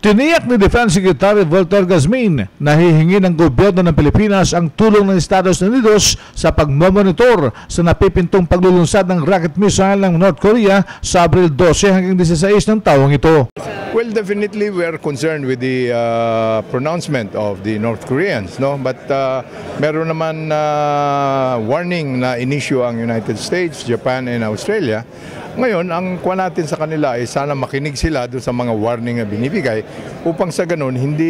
Tiniyak ni Defense Secretary Walter Gazmin na hihingi ng gobyerno ng Pilipinas ang tulong ng Estados Unidos sa pagmamonitor sa napipintong paglulunsad ng rocket missile ng North Korea sa Abril 12 hanggang 16 ng taong ito. Well, definitely we are concerned with the pronouncement of the North Koreans, no? But meron naman warning na inisyu ang United States, Japan, and Australia. Ngayon, ang kuha natin sa kanila ay sana makinig sila doon sa mga warning na binibigay upang sa ganun hindi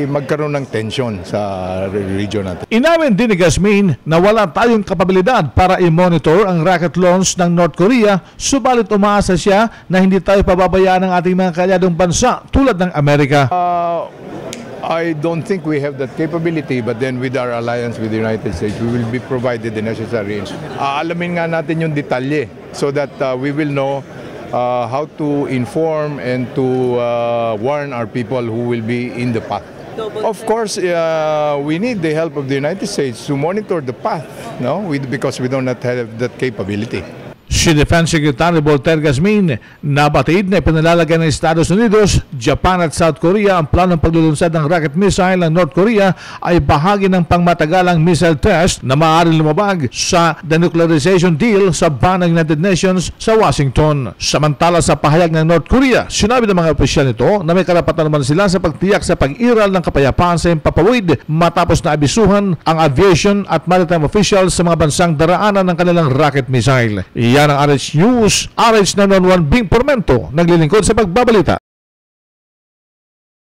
magkaroon ng tension sa region natin. Inamin din ni Gazmin na wala tayong kapabilidad para i-monitor ang rocket launch ng North Korea, subalit umaasa siya na hindi tayo pababayaan ng ating mga kalyadong bansa tulad ng Amerika. I don't think we have that capability, but then with our alliance with the United States, we will be provided the necessary. Alamin nga natin yung detalye so that we will know how to inform and to warn our people who will be in the path. Of course, we need the help of the United States to monitor the path, no? Because we do not have that capability. Si Defense Secretary Walter Gazmin nabatid na ipinalalagay ng Estados Unidos, Japan at South Korea ang planong paglulunsad ng rocket missile ng North Korea ay bahagi ng pangmatagalang missile test na maaaring lumabag sa denuclearization deal sa ban ng United Nations sa Washington. Samantala sa pahayag ng North Korea, sinabi ng mga opisyal nito na may karapatan naman sila sa pagtiyak sa pag-iral ng kapayapaan sa himpapawid matapos na abisuhan ang aviation at maritime officials sa mga bansang daraanan ng kanilang rocket missile. Yan ang RH News, RH 911 Bing Pormento, naglilingkod sa pagbabalita.